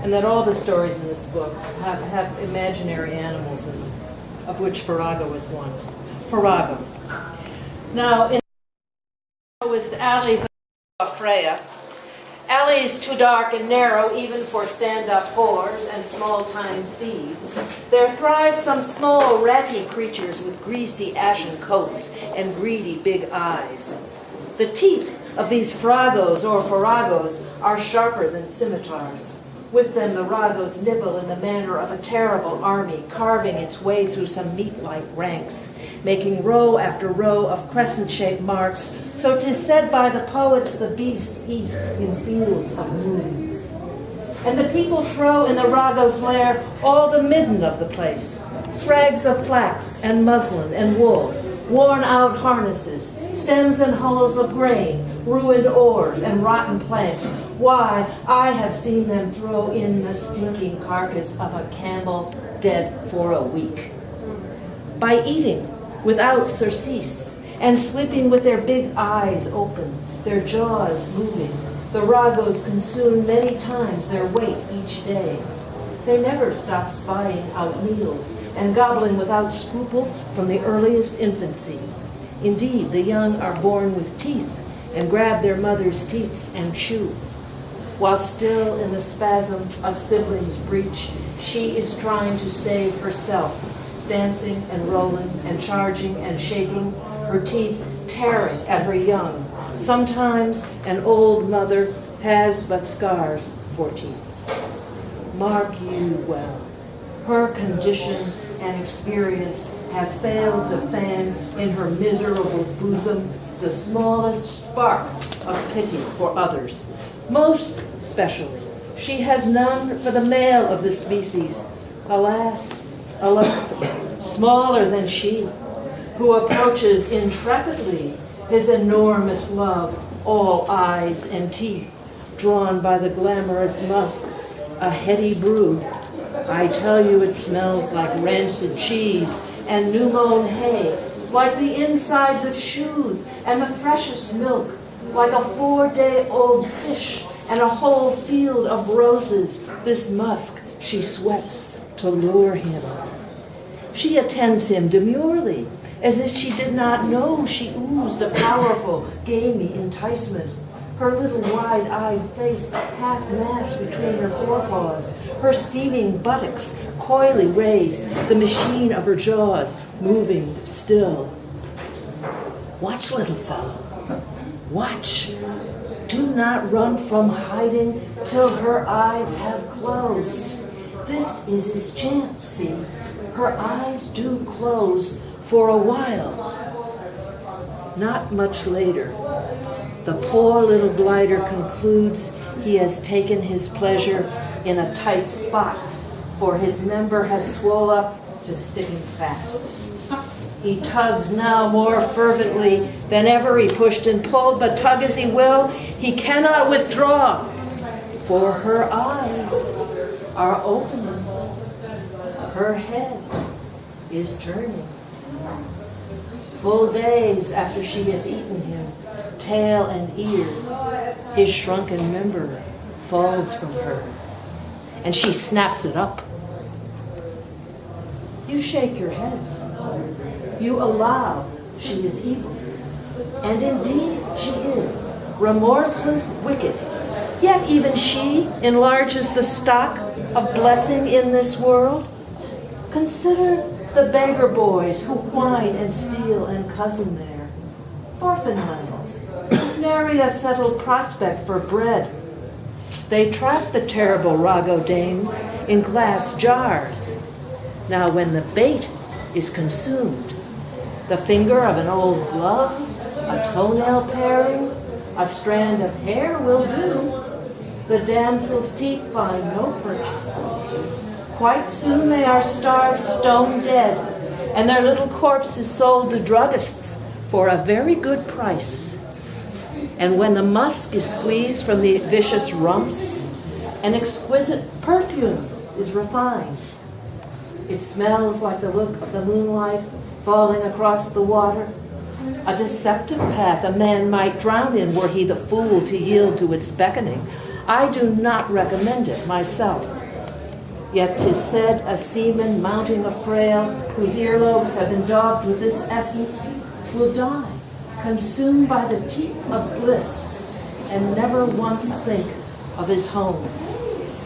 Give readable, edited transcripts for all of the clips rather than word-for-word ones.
and that all the stories in this book have imaginary animals in them, of which Farrago is one. Farrago. Now, in the alleys of Freya, alleys too dark and narrow even for stand-up whores and small-time thieves, there thrive some small ratty creatures with greasy ashen coats and greedy big eyes. The teeth of these fragos or farragos are sharper than scimitars. With them the ragos nibble in the manner of a terrible army carving its way through some meat-like ranks, making row after row of crescent-shaped marks, so 'tis said by the poets the beasts eat in fields of moons. And the people throw in the ragos' lair all the midden of the place, frags of flax and muslin and wool, worn-out harnesses, stems and hulls of grain, ruined oars and rotten planks. Why, I have seen them throw in the stinking carcass of a camel dead for a week. By eating without surcease and sleeping with their big eyes open, their jaws moving, the ragos consume many times their weight each day. They never stop spying out meals and gobbling without scruple from the earliest infancy. Indeed, the young are born with teeth and grab their mother's teats and chew. While still in the spasm of siblings' breach, she is trying to save herself, dancing and rolling and charging and shaking, her teeth tearing at her young. Sometimes an old mother has but scars for teeth. Mark you well, her condition and experience have failed to fan in her miserable bosom the smallest spark of pity for others. Most especially, she has none for the male of the species, alas, smaller than she, who approaches intrepidly his enormous love, all eyes and teeth, drawn by the glamorous musk, a heady brood. I tell you it smells like rancid cheese and new-mown hay, like the insides of shoes and the freshest milk, like a 4-day-old fish and a whole field of roses. This musk she sweats to lure him. She attends him demurely, as if she did not know she oozed a powerful, gamey enticement. Her little wide-eyed face half-masked between her forepaws, her scheming buttocks coyly raised, the machine of her jaws moving still. Watch, little fellow, watch. Do not run from hiding till her eyes have closed. This is his chance, see. Her eyes do close for a while. Not much later, the poor little blighter concludes he has taken his pleasure in a tight spot, for his member has swole up to sticking fast. He tugs now more fervently than ever he pushed and pulled, but tug as he will, he cannot withdraw, for her eyes are opening. Her head is turning. Full days after she has eaten him, tail and ear, his shrunken member falls from her, and she snaps it up. You shake your heads. You allow she is evil. And indeed she is, remorseless, wicked. Yet even she enlarges the stock of blessing in this world. Consider the beggar boys who whine and steal and cozen there. Orphan lands, nary a settled prospect for bread. They trap the terrible rago dames in glass jars. Now when the bait is consumed, the finger of an old glove, a toenail paring, a strand of hair will do. The damsel's teeth find no purchase. Quite soon they are starved stone dead, and their little corpse is sold to druggists for a very good price. And when the musk is squeezed from the vicious rumps, an exquisite perfume is refined. It smells like the look of the moonlight falling across the water, a deceptive path a man might drown in were he the fool to yield to its beckoning. I do not recommend it myself. Yet 'tis said a seaman mounting a frail, whose earlobes have been daubed with this essence, will die, consumed by the teeth of bliss, and never once think of his home.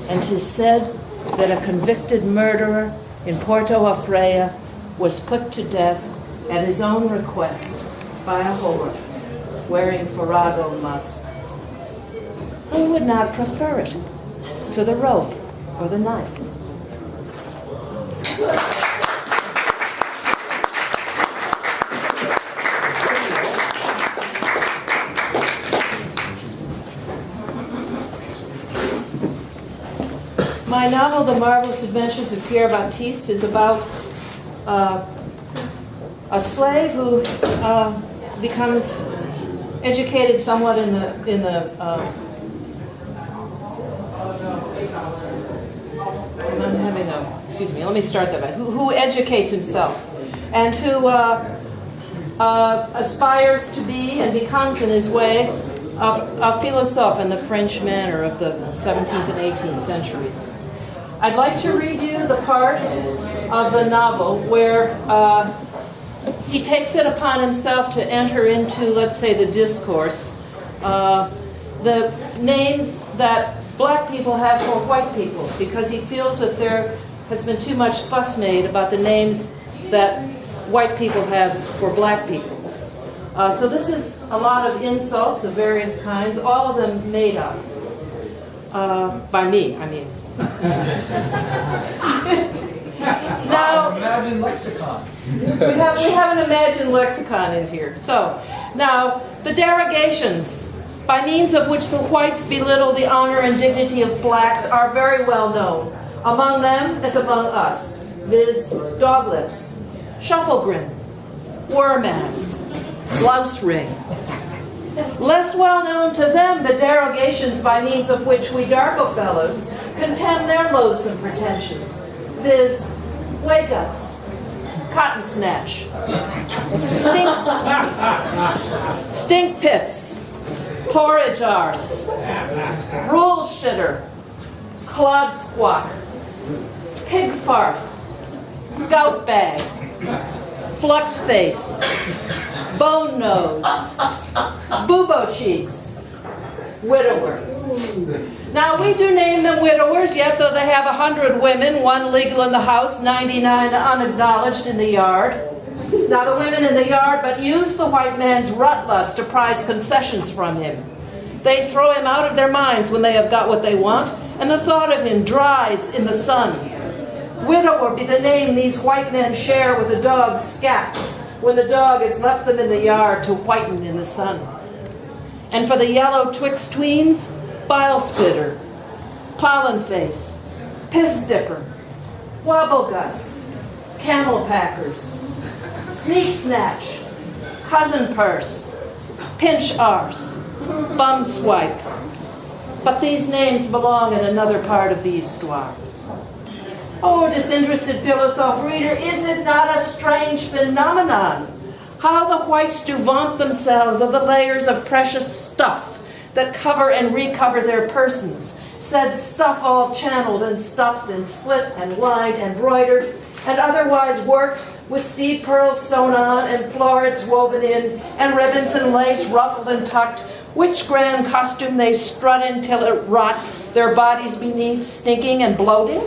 And 'tis said that a convicted murderer in Porto a Freia was put to death at his own request by a whore, wearing farrago musk. Who would not prefer it to the rope or the knife? My novel, The Marvelous Adventures of Pierre Baptiste, is about a slave who becomes educated somewhat in the I'm having a, excuse me, let me start that way. Who educates himself and who aspires to be and becomes in his way a philosophe in the French manner of the 17th and 18th centuries. I'd like to read you the part of the novel where he takes it upon himself to enter into, let's say, the discourse, the names that black people have for white people, because he feels that there has been too much fuss made about the names that white people have for black people. So this is a lot of insults of various kinds, all of them made up. By me, I mean. Now, imagine lexicon. we have an imagined lexicon in here. So, now, the derogations by means of which the whites belittle the honor and dignity of blacks are very well known, among them as among us, viz. Dog lips, shufflegrin, worm ass, blouse ring. Less well known to them the derogations by means of which we darko fellows contemn their loathsome pretensions, viz. Wayguts, cotton snatch, stink pits, porridge arse, rule shitter, clod squawk, pig fart, gout bag, flux face, bone nose, bubo cheeks, widower. Now, we do name them widowers, yet though they have 100 women, 1 legal in the house, 99 unacknowledged in the yard. Now, the women in the yard but use the white man's rut lust to prize concessions from him. They throw him out of their minds when they have got what they want, and the thought of him dries in the sun. Widower be the name these white men share with the dog's scats when the dog has left them in the yard to whiten in the sun. And for the yellow twixt tweens, bile spitter, pollen face, piss dipper, wobble guts, camel packers, sneak snatch, cousin purse, pinch arse, bum swipe. But these names belong in another part of the histoire. Oh, disinterested philosophe reader, is it not a strange phenomenon? How the whites do vaunt themselves of the layers of precious stuff that cover and recover their persons, said stuff all channeled and stuffed and slit and lined and broidered, and otherwise worked with seed pearls sewn on and florets woven in, and ribbons and lace ruffled and tucked, which grand costume they strut in till it rot, their bodies beneath stinking and bloating?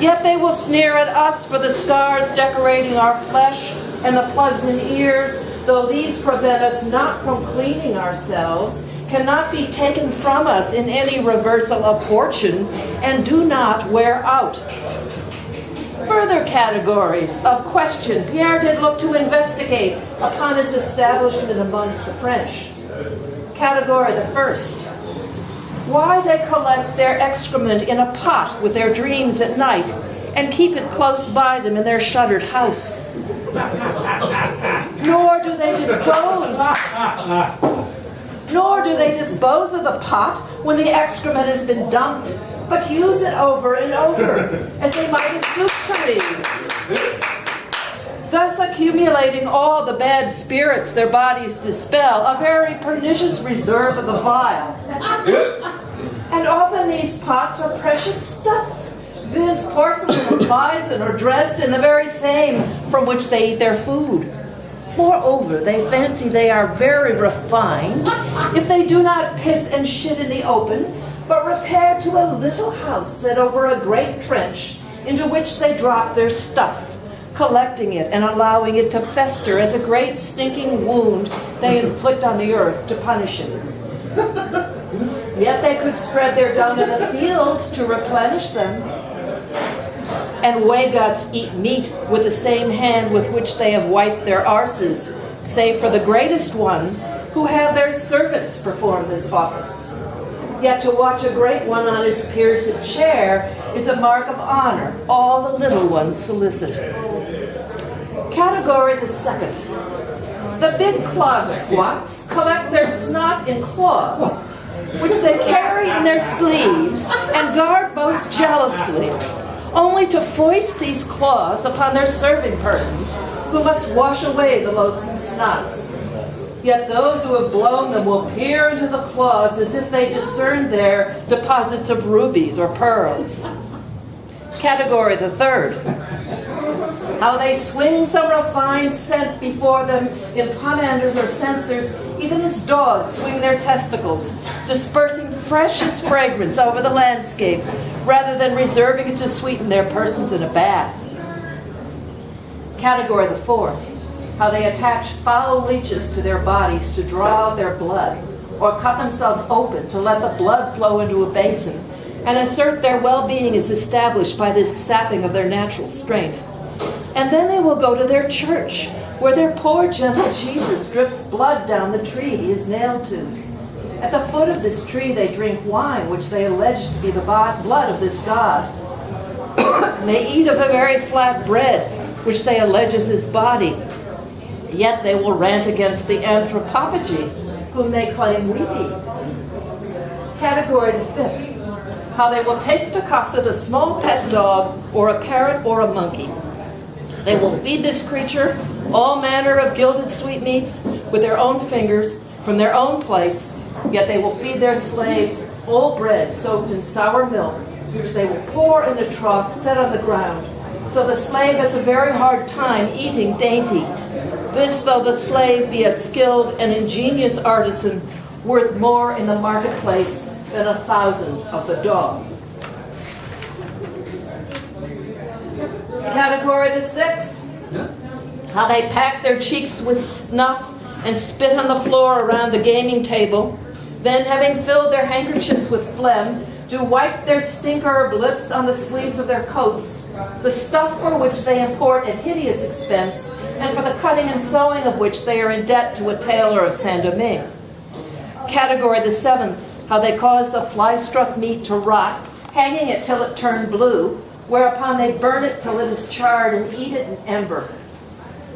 Yet they will sneer at us for the scars decorating our flesh and the plugs in ears, though these prevent us not from cleaning ourselves, cannot be taken from us in any reversal of fortune, and do not wear out. Further categories of question Pierre did look to investigate upon his establishment amongst the French. Category the first: why they collect their excrement in a pot with their dreams at night and keep it close by them in their shuttered house. Nor do they dispose of the pot when the excrement has been dumped, but use it over and over, as they might a soup tureen, thus accumulating all the bad spirits their bodies dispel, a very pernicious reserve of the vile. And often these pots are precious stuff, viz. Porcelain or bison or dressed in the very same from which they eat their food. Moreover, they fancy they are very refined if they do not piss and shit in the open, but repair to a little house set over a great trench into which they drop their stuff, collecting it and allowing it to fester as a great stinking wound they inflict on the earth to punish it. Yet they could spread their dung in the fields to replenish them. And wayguts eat meat with the same hand with which they have wiped their arses, save for the greatest ones who have their servants perform this office. Yet to watch a great one on his pierced chair is a mark of honor all the little ones solicit. Category the second. The big clawed squats collect their snot in claws, which they carry in their sleeves and guard most jealously, only to foist these claws upon their serving persons, who must wash away the loathsome snots. Yet those who have blown them will peer into the claws as if they discerned there deposits of rubies or pearls. Category the third. How they swing some refined scent before them in pomanders or censers, even as dogs swing their testicles, dispersing freshest fragrance over the landscape, rather than reserving it to sweeten their persons in a bath. Category the fourth. How they attach foul leeches to their bodies to draw out their blood, or cut themselves open to let the blood flow into a basin, and assert their well-being is established by this sapping of their natural strength. And then they will go to their church, where their poor gentle Jesus drips blood down the tree he is nailed to. At the foot of this tree they drink wine, which they allege to be the blood of this God. And they eat of a very flat bread, which they allege is his body. Yet they will rant against the anthropophagy, whom they claim we eat. Category the fifth. How they will take to cosset a small pet dog, or a parrot, or a monkey. They will feed this creature all manner of gilded sweetmeats with their own fingers, from their own plates, yet they will feed their slaves all bread soaked in sour milk, which they will pour in a trough set on the ground. So the slave has a very hard time eating dainty. This though the slave be a skilled and ingenious artisan, worth more in the marketplace than 1,000 of the dog. Category the sixth. How they pack their cheeks with snuff and spit on the floor around the gaming table, then having filled their handkerchiefs with phlegm, do wipe their stink-herb lips on the sleeves of their coats, the stuff for which they import at hideous expense, and for the cutting and sewing of which they are in debt to a tailor of Saint-Domingue. Category the seventh. How they cause the fly-struck meat to rot, hanging it till it turn blue, whereupon they burn it till it is charred and eat it in ember.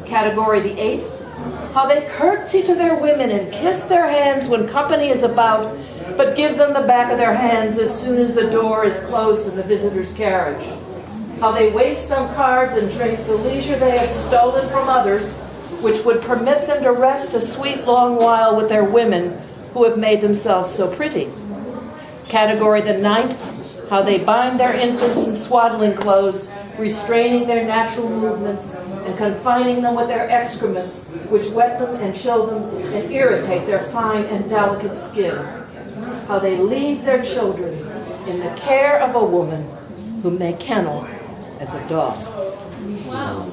Category the eighth. How they curtsy to their women and kiss their hands when company is about, but give them the back of their hands as soon as the door is closed in the visitor's carriage. How they waste on cards and drink the leisure they have stolen from others, which would permit them to rest a sweet long while with their women who have made themselves so pretty. Category the ninth. How they bind their infants in swaddling clothes, restraining their natural movements and confining them with their excrements, which wet them and chill them and irritate their fine and delicate skin. How they leave their children in the care of a woman whom they kennel as a dog. Wow.